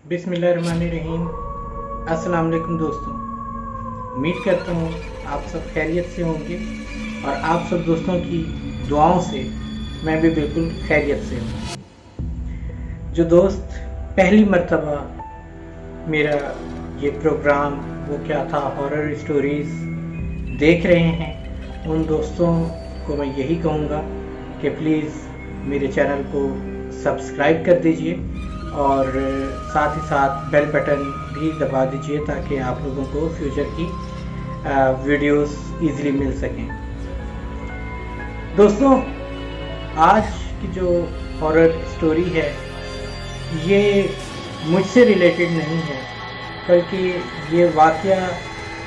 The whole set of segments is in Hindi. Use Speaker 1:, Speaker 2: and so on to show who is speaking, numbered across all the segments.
Speaker 1: बिस्मिल्लाहिर्रहमानिर्रहीम। अस्सलाम वालेकुम दोस्तों, उम्मीद करता हूँ आप सब खैरियत से होंगे और आप सब दोस्तों की दुआओं से मैं भी बिल्कुल खैरियत से हूँ। जो दोस्त पहली मर्तबा मेरा ये प्रोग्राम वो क्या था हॉरर स्टोरीज़ देख रहे हैं, उन दोस्तों को मैं यही कहूँगा कि प्लीज़ मेरे चैनल को सब्सक्राइब कर दीजिए और साथ ही साथ बेल बटन भी दबा दीजिए ताकि आप लोगों को फ्यूचर की वीडियोस इजीली मिल सकें। दोस्तों, आज की जो हॉरर स्टोरी है ये मुझसे रिलेटेड नहीं है, बल्कि ये वाक़या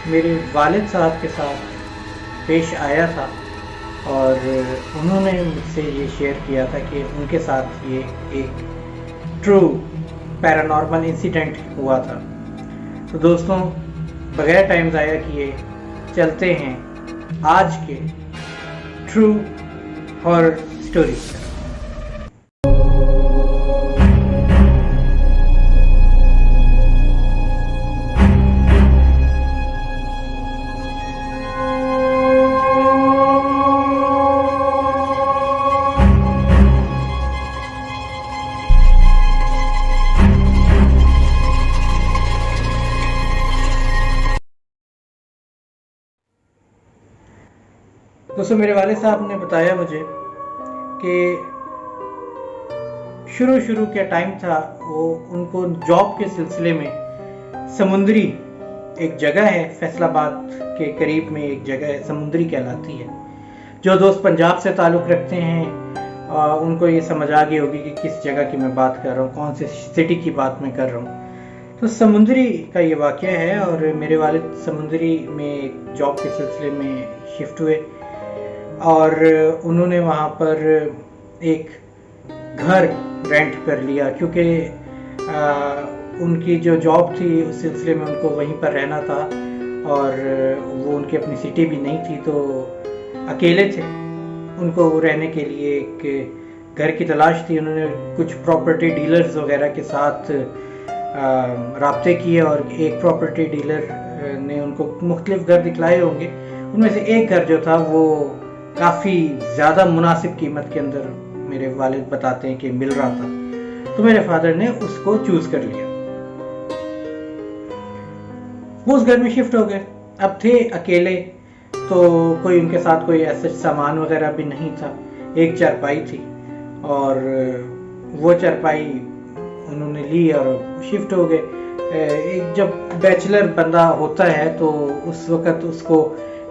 Speaker 1: मेरे वालिद साहब के साथ पेश आया था और उन्होंने मुझसे ये शेयर किया था कि उनके साथ ये एक ट्रू पैरानॉर्मल इंसिडेंट हुआ था। तो दोस्तों, बगैर टाइम ज़ाया किए चलते हैं आज के ट्रू हॉरर स्टोरी। दोस्तों, मेरे वाले साहब ने बताया मुझे कि शुरू के टाइम था, वो उनको जॉब के सिलसिले में समुंदरी एक जगह है, फैसलाबाद के करीब में एक जगह है, समुंदरी कहलाती है। जो दोस्त पंजाब से ताल्लुक़ रखते हैं उनको ये समझ आ गई होगी कि किस जगह की मैं बात कर रहा हूँ, कौन सी सिटी की बात मैं कर रहा हूँ। तो समुंदरी का ये वाक़या है और मेरे वालिद समुंदरी में जॉब के सिलसिले में शिफ्ट हुए और उन्होंने वहाँ पर एक घर रेंट कर लिया, क्योंकि उनकी जो जॉब थी उस सिलसिले में उनको वहीं पर रहना था और वो उनकी अपनी सिटी भी नहीं थी, तो अकेले थे। उनको रहने के लिए एक घर की तलाश थी। उन्होंने कुछ प्रॉपर्टी डीलर्स वगैरह के साथ राब्ते किए और एक प्रॉपर्टी डीलर ने उनको मुख्तलिफ घर दिखलाए होंगे। उनमें से एक घर जो था वो काफ़ी ज़्यादा मुनासिब कीमत के अंदर मेरे वालिद बताते हैं कि मिल रहा था, तो मेरे फादर ने उसको चूज़ कर लिया। वो उस घर में शिफ्ट हो गए। अब थे अकेले, तो कोई उनके साथ कोई ऐसा सामान वगैरह भी नहीं था। एक चारपाई थी और वो चारपाई उन्होंने ली और शिफ्ट हो गए। एक जब बैचलर बंदा होता है तो उस वक़्त उसको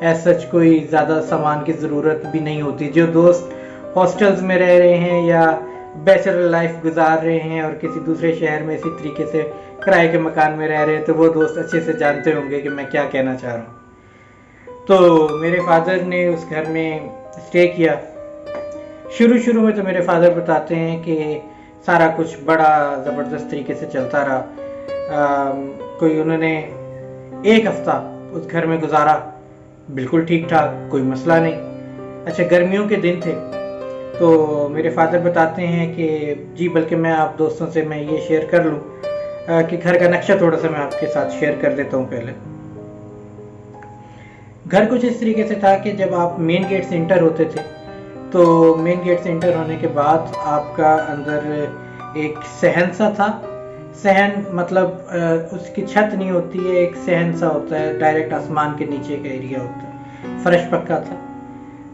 Speaker 1: ऐसा कोई ज़्यादा सामान की ज़रूरत भी नहीं होती। जो दोस्त हॉस्टल्स में रह रहे हैं या बैचलर लाइफ गुजार रहे हैं और किसी दूसरे शहर में इसी तरीके से किराए के मकान में रह रहे हैं, तो वो दोस्त अच्छे से जानते होंगे कि मैं क्या कहना चाह रहा हूँ। तो मेरे फादर ने उस घर में स्टे किया। शुरू में तो मेरे फादर बताते हैं कि सारा कुछ बड़ा ज़बरदस्त तरीके से चलता रहा। कोई उन्होंने एक हफ़्ता उस घर में गुजारा, बिल्कुल ठीक ठाक, कोई मसला नहीं। अच्छा, गर्मियों के दिन थे, तो मेरे फादर बताते हैं कि जी, बल्कि मैं आप दोस्तों से मैं ये शेयर कर लूँ कि घर का नक्शा थोड़ा सा मैं आपके साथ शेयर कर देता हूँ। पहले घर कुछ इस तरीके से था कि जब आप मेन गेट से इंटर होते थे, तो मेन गेट से इंटर होने के बाद आपका अंदर एक सहन सा था। सहन मतलब उसकी छत नहीं होती है, एक सहन सा होता है, डायरेक्ट आसमान के नीचे का एरिया होता है, फर्श पक्का था।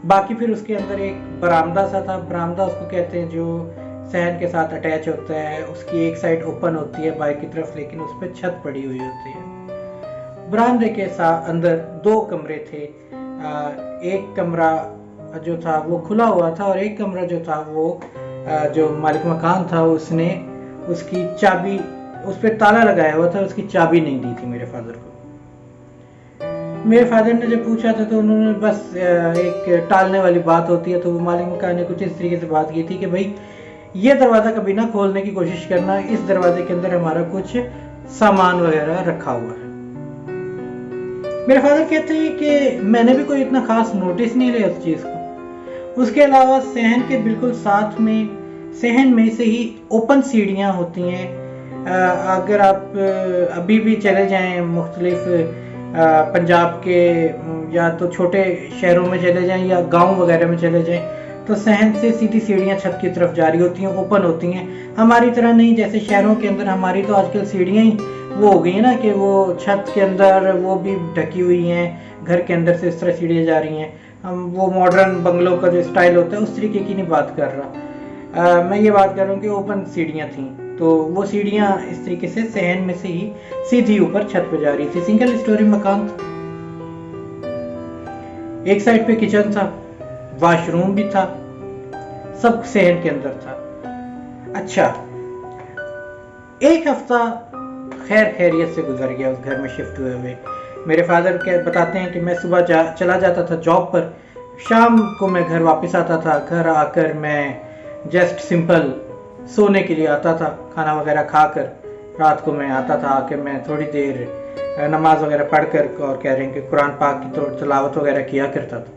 Speaker 1: बाकी फिर उसके अंदर एक बरामदा सा था। बरामदा उसको कहते हैं जो सहन के साथ अटैच होता है। उसकी एक साइड ओपन होती है बाहर की तरफ, लेकिन उस पर छत पड़ी हुई होती है। बरामदे के साथ अंदर दो कमरे थे। एक कमरा जो था वो खुला हुआ था और एक कमरा जो था वो जो मालिक मकान था उसने उसकी चाबी, उस पर ताला लगाया हुआ था, उसकी चाबी नहीं दी थी मेरे फादर को। मेरे फादर ने जब पूछा था तो उन्होंने बस एक टालने वाली बात होती है, तो वो मालिक मकान ने कुछ इस तरीके से बात की थी कि भाई ये दरवाज़ा कभी ना खोलने की कोशिश करना, इस दरवाजे के अंदर हमारा कुछ सामान वगैरह रखा हुआ है। मेरे फादर कहते हैं कि मैंने भी कोई इतना खास नोटिस नहीं लिया उस चीज़ को। उसके अलावा सहन के बिल्कुल साथ में, सहन में से ही ओपन सीढ़ियाँ होती हैं अगर आप अभी भी चले जाएं मुख्तलिफ पंजाब के या तो छोटे शहरों में चले जाएं या गांव वगैरह में चले जाएं, तो सहन से सीधी सीढ़ियां छत की तरफ जा रही होती हैं, ओपन होती हैं। हमारी तरह नहीं, जैसे शहरों के अंदर हमारी तो आजकल सीढ़ियां ही वो हो गई है ना कि वो छत के अंदर वो भी ढकी हुई हैं, घर के अंदर से इस तरह सीढ़ियाँ जा रही हैं। हम वो मॉडर्न बंगलों का जो स्टाइल होता है उस तरीके की नहीं बात कर रहा। मैं ये बात कर रहा हूँ कि ओपन सीढ़ियाँ थी, तो वो सीढ़ियाँ इस तरीके से सहन में से ही सीधी ऊपर छत पे जा रही थी। सिंगल स्टोरी मकान था, एक साइड पे किचन था, वॉशरूम भी था, सब सहन के अंदर था। अच्छा, एक हफ्ता खैर खैरियत से गुजर गया उस घर में शिफ्ट हुए हुए। मेरे फादर क्या बताते हैं कि मैं सुबह चला जाता था जॉब पर, शाम को मैं घर वापस आता था। घर आकर मैं जस्ट सिंपल सोने के लिए आता था, खाना वगैरह खाकर रात को मैं आता था। आके मैं थोड़ी देर नमाज वगैरह पढ़कर और कह रहे हैं कि कुरान पाक की तो तिलावत वगैरह किया करता था।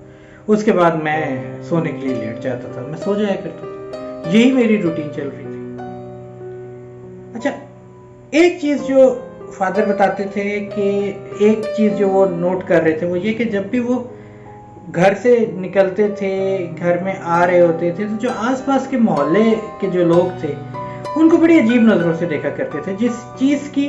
Speaker 1: उसके बाद मैं सोने के लिए लेट जाता था, मैं सो जाया करता था। यही मेरी रूटीन चल रही थी। अच्छा, एक चीज़ जो फादर बताते थे कि एक चीज़ जो वो नोट कर रहे थे वो ये कि जब भी वो घर से निकलते थे, घर में आ रहे होते थे, तो जो आसपास के मोहल्ले के जो लोग थे उनको बड़ी अजीब नज़रों से देखा करते थे। जिस चीज़ की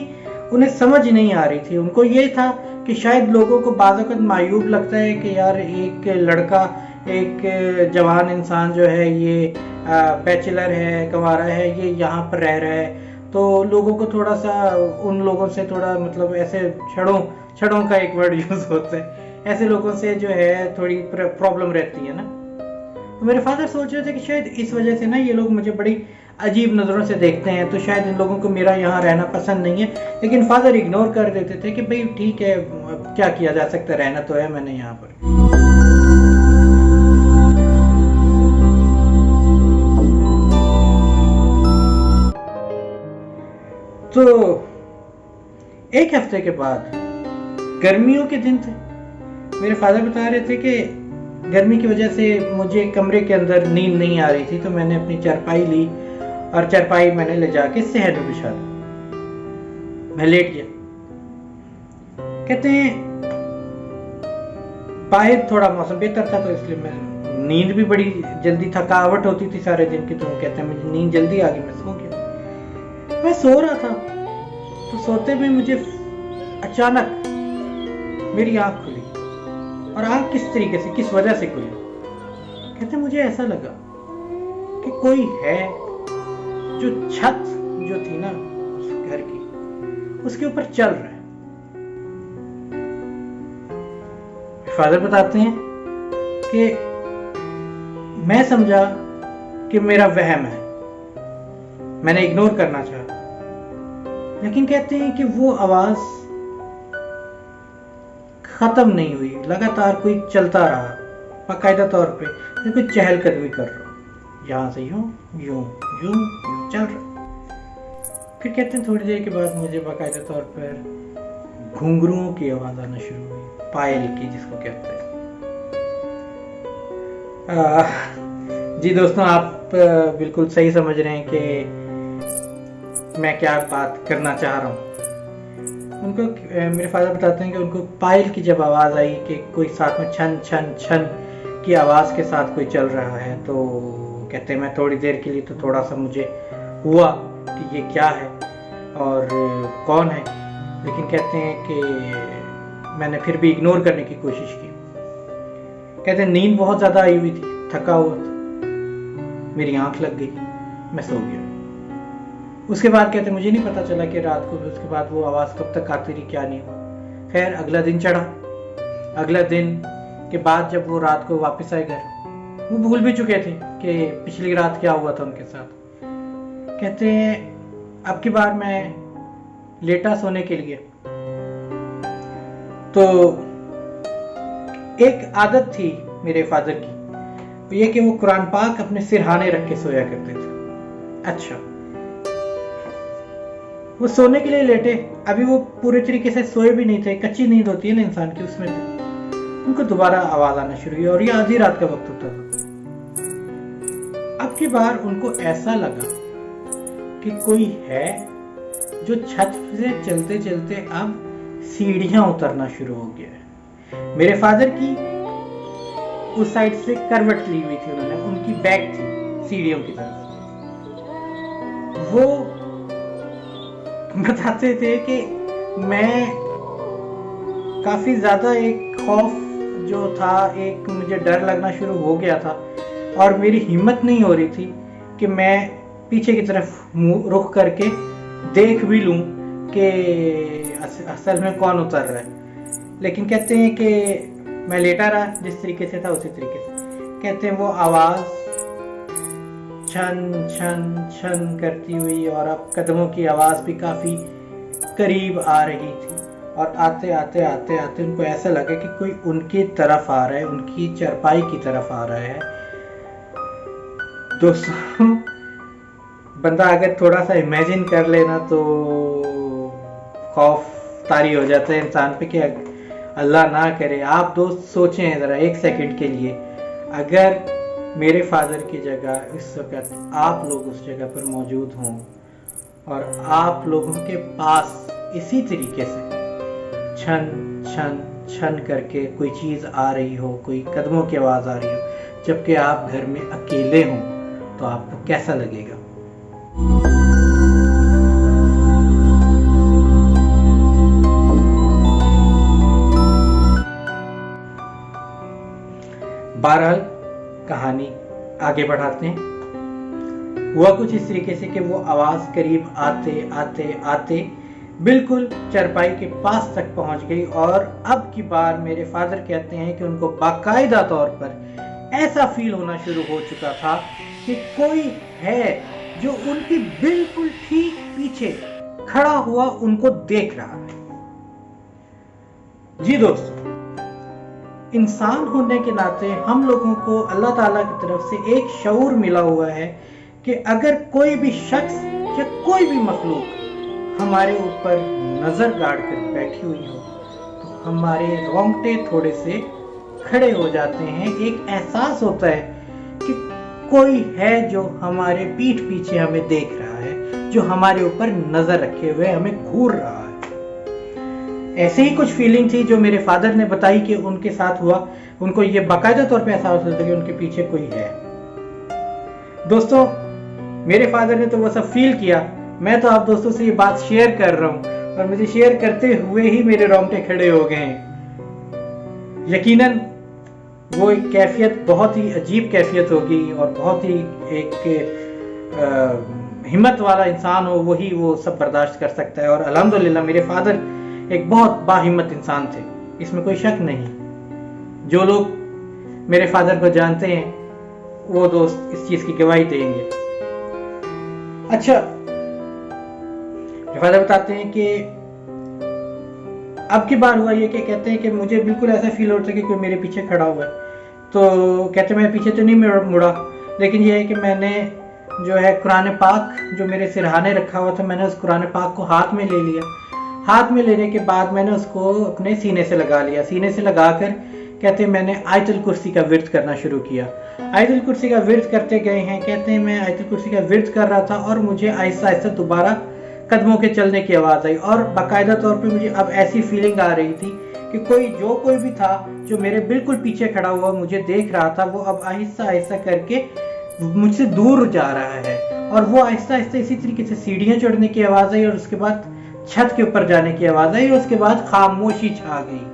Speaker 1: उन्हें समझ नहीं आ रही थी, उनको ये था कि शायद लोगों को बाज़ वक़्त मायूब लगता है कि यार एक लड़का, एक जवान इंसान जो है ये बैचलर है, कंवारा है, ये यहाँ पर रह रहा है, तो लोगों को थोड़ा सा उन लोगों से थोड़ा मतलब ऐसे छड़ों का एक वर्ड यूज़ होता है, ऐसे लोगों से जो है थोड़ी प्रॉब्लम रहती है ना। तो मेरे फादर सोच रहे थे कि शायद इस वजह से ना ये लोग मुझे बड़ी अजीब नज़रों से देखते हैं, तो शायद इन लोगों को मेरा यहाँ रहना पसंद नहीं है। लेकिन फादर इग्नोर कर देते थे कि भाई ठीक है, क्या किया जा सकता है, रहना तो है मैंने यहाँ पर। तो एक हफ्ते के बाद गर्मियों के दिन थे। मेरे फादर बता रहे थे कि गर्मी की वजह से मुझे कमरे के अंदर नींद नहीं आ रही थी, तो मैंने अपनी चारपाई ली और चारपाई मैंने ले जाके सहन में बिछा दी। मैं लेट गया। कहते हैं बाहर थोड़ा मौसम बेहतर था, तो इसलिए मैं नींद भी बड़ी जल्दी, थकावट होती थी सारे दिन की, तो कहते हैं मुझे नींद जल्दी आ गई, मैं सो गया। मैं सो रहा था तो सोते में मुझे अचानक मेरी आंख खुली, और आंख किस तरीके से, किस वजह से खुली। कहते मुझे ऐसा लगा कि कोई है जो छत जो थी ना उस घर की, उसके ऊपर चल रहा है। फादर बताते हैं कि मैं समझा कि मेरा वहम है, मैंने इग्नोर करना चाहा, लेकिन कहते हैं कि वो आवाज खत्म नहीं हुई, लगातार कोई चलता रहा, बाकायदा तौर पे कोई चहलकदमी कर रहा, यहाँ से यूं यूं यूं यूं चल रहा। फिर कहते हैं थोड़ी देर के बाद मुझे बाकायदा तौर पर घुंघरुओं की आवाज आना शुरू हुई, पायल की जिसको कहते हैं। जी दोस्तों, आप बिल्कुल सही समझ रहे हैं कि मैं क्या बात करना चाह रहा हूँ। उनको मेरे फादर बताते हैं कि उनको पायल की जब आवाज़ आई कि कोई साथ में छन छन छन की आवाज़ के साथ कोई चल रहा है, तो कहते हैं मैं थोड़ी देर के लिए तो थोड़ा सा मुझे हुआ कि ये क्या है और कौन है, लेकिन कहते हैं कि मैंने फिर भी इग्नोर करने की कोशिश की। कहते हैं नींद बहुत ज़्यादा आई हुई थी, थका हुआ था, मेरी आंख लग गई, मैं सो गया। उसके बाद कहते मुझे नहीं पता चला कि रात को उसके बाद वो आवाज़ कब तक आती रही, क्या नहीं हुआ। खैर अगला दिन चढ़ा। अगला दिन के बाद जब वो रात को वापस आए घर, वो भूल भी चुके थे कि पिछली रात क्या हुआ था उनके साथ। कहते हैं अब की बार मैं लेटा सोने के लिए, तो एक आदत थी मेरे फादर की, ये कि वो कुरान पाक अपने सिरहाने रख के सोया करते थे। अच्छा, वो सोने के लिए लेटे, अभी वो पूरे तरीके से सोए भी नहीं थे, कच्ची नींद होती है ना इंसान की, उसमें उनको दोबारा आवाज आना शुरू हुई, और ये आधी रात का वक्त होता था। अब की बार उनको ऐसा लगा कि कोई है जो छत से चलते चलते अब सीढ़ियां उतरना शुरू हो गया है। मेरे फादर की उस साइड से करवट ली हुई थी उन्होंने, उनकी बैक थी सीढ़ियों की तरफ। वो बताते थे कि मैं काफी ज्यादा एक खौफ जो था, एक मुझे डर लगना शुरू हो गया था और मेरी हिम्मत नहीं हो रही थी कि मैं पीछे की तरफ मुंह रुख करके देख भी लूं कि असल में कौन उतर रहा है। लेकिन कहते हैं कि मैं लेटा रहा जिस तरीके से था उसी तरीके से। कहते हैं वो आवाज छन छन छन करती हुई और अब कदमों की आवाज भी काफी करीब आ रही थी और आते आते आते आते उनको ऐसा लगा कि कोई उनकी तरफ आ रहा है, उनकी चारपाई की तरफ आ रहा है। दोस्तों बंदा अगर थोड़ा सा इमेजिन कर लेना तो खौफ तारी हो जाता है इंसान पे कि अल्लाह ना करे। आप दोस्त सोचें जरा एक सेकंड के लिए, अगर मेरे फादर की जगह इस वक्त आप लोग उस जगह पर मौजूद हों और आप लोगों के पास इसी तरीके से छन छन छन करके कोई चीज आ रही हो, कोई कदमों की आवाज आ रही हो, जबकि आप घर में अकेले हों, तो आपको कैसा लगेगा? बहरहाल कहानी आगे बढ़ाते हैं। हुआ कुछ इस तरीके से कि वो आवाज करीब आते आते आते बिल्कुल चारपाई के पास तक पहुंच गई और अब की बार मेरे फादर कहते हैं कि उनको बाकायदा तौर पर ऐसा फील होना शुरू हो चुका था कि कोई है जो उनकी बिल्कुल ठीक पीछे खड़ा हुआ उनको देख रहा है। जी दोस्तों, इंसान होने के नाते हम लोगों को अल्लाह ताला की तरफ से एक शऊर मिला हुआ है कि अगर कोई भी शख्स या कोई भी मखलूक हमारे ऊपर नजर गाड़ कर बैठी हुई हो तो हमारे रोंगटे थोड़े से खड़े हो जाते हैं। एक एहसास होता है कि कोई है जो हमारे पीठ पीछे हमें देख रहा है, जो हमारे ऊपर नजर रखे हुए हमें घूर रहा है। ऐसे ही कुछ फीलिंग थी जो मेरे फादर ने बताई कि उनके साथ हुआ। उनको ये बाकायदा तौर पे एहसास होता था कि उनके पीछे कोई है। दोस्तों मेरे फादर ने तो वो सब फील किया, मैं तो आप दोस्तों से ये बात शेयर कर रहा हूं और मुझे शेयर करते हुए ही मेरे रोंगटे खड़े हो गए हैं। यकीनन वो एक कैफियत बहुत ही अजीब कैफियत होगी और बहुत ही एक हिम्मत वाला इंसान हो वही वो सब बर्दाश्त कर सकता है। और अल्हम्दुलिल्लाह मेरे फादर एक बहुत बाहिम्मत इंसान थे, इसमें कोई शक नहीं। जो लोग मेरे फादर को जानते हैं वो दोस्त इस चीज की गवाही देंगे। अच्छा, फादर बताते हैं कि अब की बार हुआ ये कि कहते हैं कि मुझे बिल्कुल ऐसा फील होता है कि कोई मेरे पीछे खड़ा हुआ है। तो कहते हैं मैं पीछे तो नहीं मुड़ा, लेकिन ये है कि मैंने जो है कुरान पाक जो मेरे सिरहाने रखा हुआ था, मैंने उस कुरान पाक को हाथ में ले लिया। हाथ में लेने के बाद मैंने उसको अपने सीने से लगा लिया। सीने से लगाकर कहते हैं मैंने आयतुल कुर्सी का विर्द करना शुरू किया। आयतुल कुर्सी का विर्द करते गए हैं। कहते हैं मैं आयतुल कुर्सी का विर्द कर रहा था और मुझे आहिस्ता आहिस्ता दोबारा कदमों के चलने की आवाज आई और बाकायदा तौर पे मुझे अब ऐसी फीलिंग आ रही थी कि कोई भी था जो मेरे बिल्कुल पीछे खड़ा हुआ मुझे देख रहा था, वो अब आहिस्ता आहिस्ता करके मुझसे दूर जा रहा है। और वो आहिस्ता आहिस्ता इसी तरीके से सीढ़ियां चढ़ने की आवाज आई और उसके बाद छत के ऊपर जाने की आवाज आई और उसके बाद खामोशी छा गई।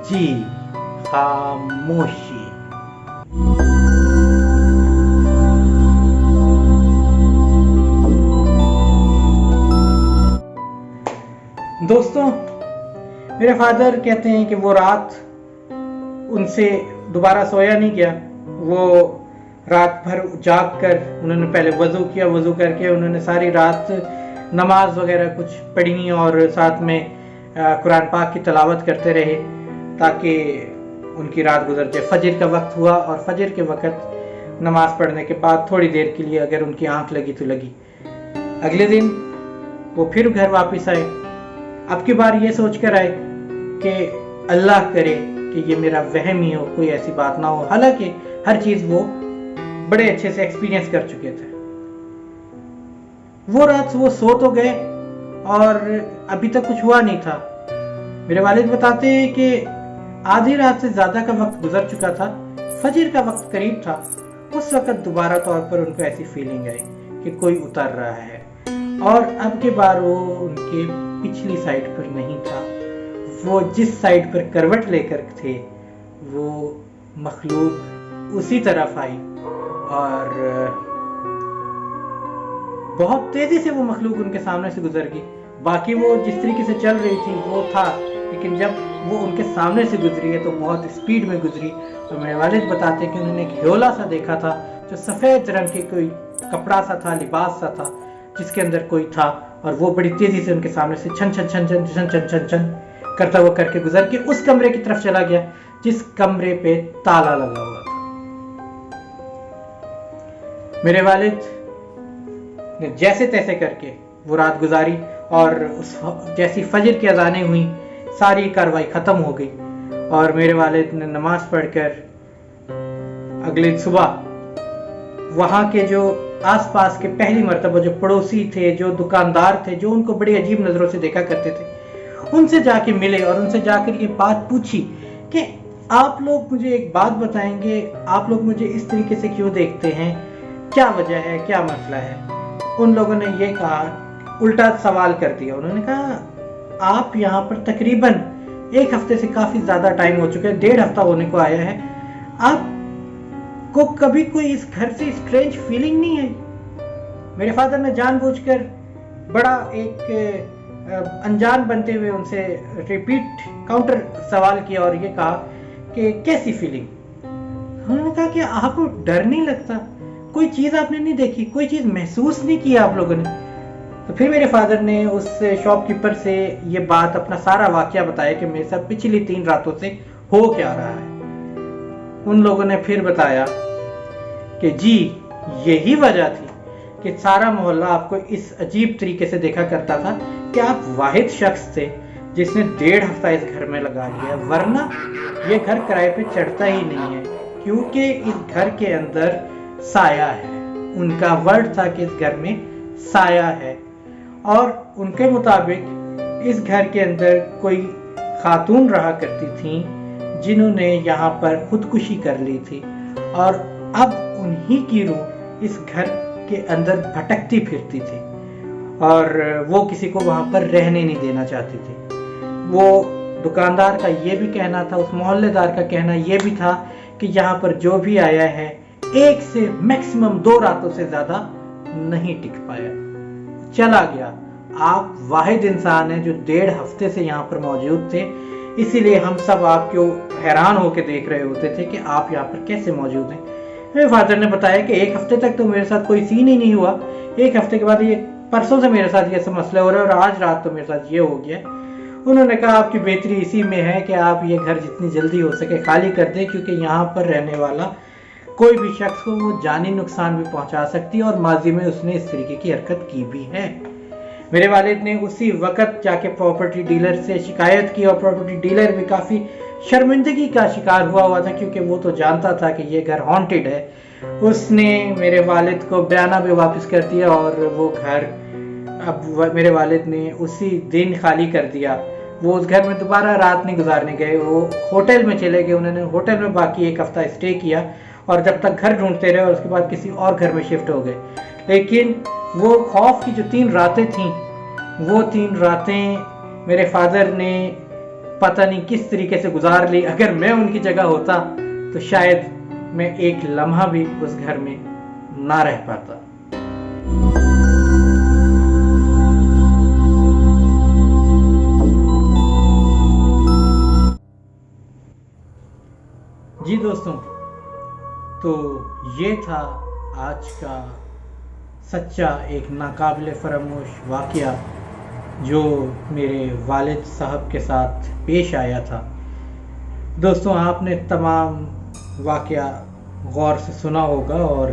Speaker 1: जी, खामोशी। दोस्तों मेरे फादर कहते हैं कि वो रात उनसे दोबारा सोया नहीं गया। वो रात भर जाग कर उन्होंने पहले वजू किया, वजू करके उन्होंने सारी रात नमाज वगैरह कुछ पढ़ी और साथ में कुरान पाक की तलावत करते रहे ताकि उनकी रात गुजर जाए। फजर का वक्त हुआ और फजर के वक्त नमाज पढ़ने के बाद थोड़ी देर के लिए अगर उनकी आंख लगी तो लगी। अगले दिन वो फिर घर वापस आए। अब की बार ये सोच कर आए कि अल्लाह करे कि ये मेरा वहम ही हो, कोई ऐसी बात ना हो। हालांकि हर चीज वो बड़े अच्छे से एक्सपीरियंस कर चुके थे। वो रात वो सो तो गए और अभी तक कुछ हुआ नहीं था। मेरे वालिद बताते हैं कि आधी रात से ज़्यादा का वक्त गुजर चुका था, फजर का वक्त करीब था। उस वक्त दोबारा तौर पर उनको ऐसी फीलिंग आई कि कोई उतर रहा है, और अब के बार वो उनके पिछली साइड पर नहीं था। वो जिस साइड पर करवट लेकर थे वो मखलूक उसी तरफ आई, और बहुत तेजी से वो मखलूक उनके सामने से गुजर गई। बाकी वो जिस तरीके से चल रही थी वो था, लेकिन जब वो उनके सामने से गुजरी है तो बहुत स्पीड में गुजरी। तो मेरे वालिद बताते हैं कि उन्होंने एक ह्योला सा देखा था जो सफ़ेद रंग के कोई कपड़ा सा था, लिबास सा था, जिसके अंदर कोई था, और वो बड़ी तेजी से उनके सामने से छन छन छन छन छन छन छन छन करता हुआ करके गुजर के उस कमरे की तरफ चला गया जिस कमरे पे ताला लगा हुआ था। मेरे वालिद ने जैसे तैसे करके वो रात गुजारी, और उस जैसी फजर की अजानें हुई सारी कार्रवाई ख़त्म हो गई, और मेरे वालिद ने नमाज पढ़कर अगले सुबह वहाँ के जो आसपास के पहली मर्तबा जो पड़ोसी थे, जो दुकानदार थे, जो उनको बड़ी अजीब नज़रों से देखा करते थे, उनसे जाके मिले और उनसे जाकर ये बात पूछी कि आप लोग मुझे एक बात बताएंगे, आप लोग मुझे इस तरीके से क्यों देखते हैं, क्या वजह है, क्या मसला है। उन लोगों ने ये कहा, उल्टा सवाल कर दिया। उन्होंने कहा आप यहाँ पर तकरीबन 1 हफ्ते से काफ़ी ज़्यादा टाइम हो चुका है, 1.5 हफ्ता होने को आया है, आपको कभी कोई इस घर से स्ट्रेंज फीलिंग नहीं है? मेरे फादर ने जानबूझकर बड़ा एक अनजान बनते हुए उनसे रिपीट काउंटर सवाल किया और ये कहा कि कैसी फीलिंग। उन्होंने कहा कि आपको डर नहीं लगता, कोई चीज़ आपने नहीं देखी, कोई चीज़ महसूस नहीं की आप लोगों ने? तो फिर मेरे फादर ने उस शॉपकीपर से ये बात, अपना सारा वाकया बताया कि मेरे साथ पिछली 3 रातों से हो क्या रहा है। उन लोगों ने फिर बताया कि जी यही वजह थी कि सारा मोहल्ला आपको इस अजीब तरीके से देखा करता था कि आप वाहिद शख्स थे जिसने 1.5 हफ्ता इस घर में लगा लिया, वरना ये घर किराए पे चढ़ता ही नहीं है, क्योंकि इस घर के अंदर साया है। उनका वर्ड था कि इस घर में साया है, और उनके मुताबिक इस घर के अंदर कोई खातून रहा करती थी जिन्होंने यहाँ पर खुदकुशी कर ली थी, और अब उन्हीं की रूह इस घर के अंदर भटकती फिरती थी, और वो किसी को वहाँ पर रहने नहीं देना चाहती थी। वो दुकानदार का ये भी कहना था, उस मोहल्लेदार का कहना ये भी था कि यहाँ पर जो भी आया है 1 से मैक्सिमम 2 रातों से ज़्यादा नहीं टिक पाया, चला गया। आप वाहिद इंसान हैं जो 1.5 हफ्ते से यहाँ पर मौजूद थे, इसीलिए हम सब आपको हैरान होकर देख रहे होते थे कि आप यहाँ पर कैसे मौजूद हैं। मेरे फादर ने बताया कि 1 हफ्ते तक तो मेरे साथ कोई सीन ही नहीं हुआ, 1 हफ्ते के बाद ये परसों से मेरे साथ ये सब मसला हो रहा है, और आज रात तो मेरे साथ ये हो गया। उन्होंने कहा आपकी बेहतरी इसी में है कि आप ये घर जितनी जल्दी हो सके खाली कर दें, क्योंकि यहाँ पर रहने वाला कोई भी शख्स को वो जानी नुकसान भी पहुँचा सकती है, और माजी में उसने इस तरीके की हरकत की भी है। मेरे वालिद ने उसी वक्त जाके प्रॉपर्टी डीलर से शिकायत की, और प्रॉपर्टी डीलर भी काफ़ी शर्मिंदगी का शिकार हुआ था, क्योंकि वो तो जानता था कि ये घर हॉन्टेड है। उसने मेरे वालिद को बयाना भी वापस कर दिया, और वो घर अब मेरे वालिद ने उसी दिन खाली कर दिया। वो उस घर में दोबारा रात नहीं गुजारने गए, वो होटल में चले गए। उन्होंने होटल में बाकी 1 हफ्ता स्टे किया, और जब तक घर ढूंढते रहे, और उसके बाद किसी और घर में शिफ्ट हो गए। लेकिन वो खौफ की जो 3 रातें थीं, वो 3 रातें मेरे फादर ने पता नहीं किस तरीके से गुजार ली। अगर मैं उनकी जगह होता तो शायद मैं एक लम्हा भी उस घर में ना रह पाता। जी दोस्तों, तो ये था आज का सच्चा एक नाकाबिले फरामोश वाक़या जो मेरे वालिद साहब के साथ पेश आया था। दोस्तों, आपने तमाम वाक़या गौर से सुना होगा, और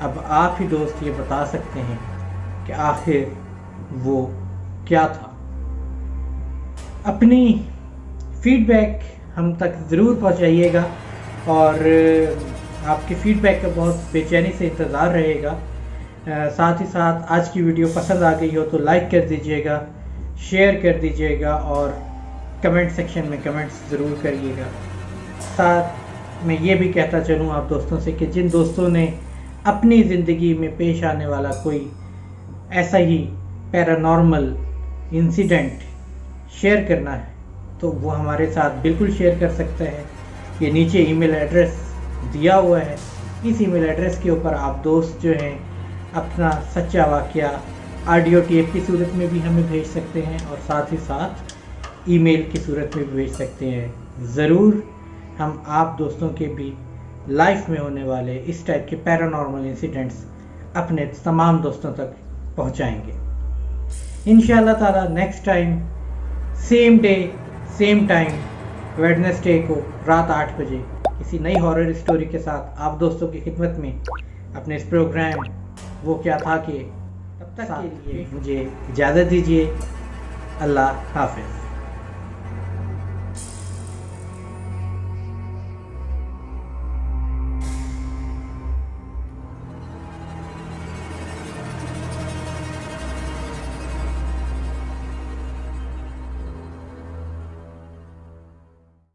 Speaker 1: अब आप ही दोस्त ये बता सकते हैं कि आखिर वो क्या था। अपनी फीडबैक हम तक ज़रूर पहुंचाइएगा, और आपके फीडबैक का बहुत बेचैनी से इंतज़ार रहेगा। साथ ही साथ आज की वीडियो पसंद आ गई हो तो लाइक कर दीजिएगा, शेयर कर दीजिएगा और कमेंट सेक्शन में कमेंट्स ज़रूर करिएगा। साथ मैं ये भी कहता चलूँ आप दोस्तों से कि जिन दोस्तों ने अपनी ज़िंदगी में पेश आने वाला कोई ऐसा ही पैरानॉर्मल इंसिडेंट शेयर करना है तो वो हमारे साथ बिल्कुल शेयर कर सकता है। ये नीचे ईमेल एड्रेस दिया हुआ है, इस ईमेल एड्रेस के ऊपर आप दोस्त जो हैं अपना सच्चा वाक़या ऑडियो टेप की सूरत में भी हमें भेज सकते हैं और साथ ही साथ ईमेल की सूरत में भी भेज सकते हैं। ज़रूर हम आप दोस्तों के भी लाइफ में होने वाले इस टाइप के पैरानॉर्मल इंसिडेंट्स अपने तमाम दोस्तों तक पहुंचाएंगे इंशाल्लाह ताला। Next time same day same time Wednesday को रात 8 बजे किसी नई हॉरर स्टोरी के साथ आप दोस्तों की खिदमत में अपने इस प्रोग्राम वो क्या था कि तब तक के लिए मुझे इजाज़त दीजिए। अल्लाह हाफ़िज़।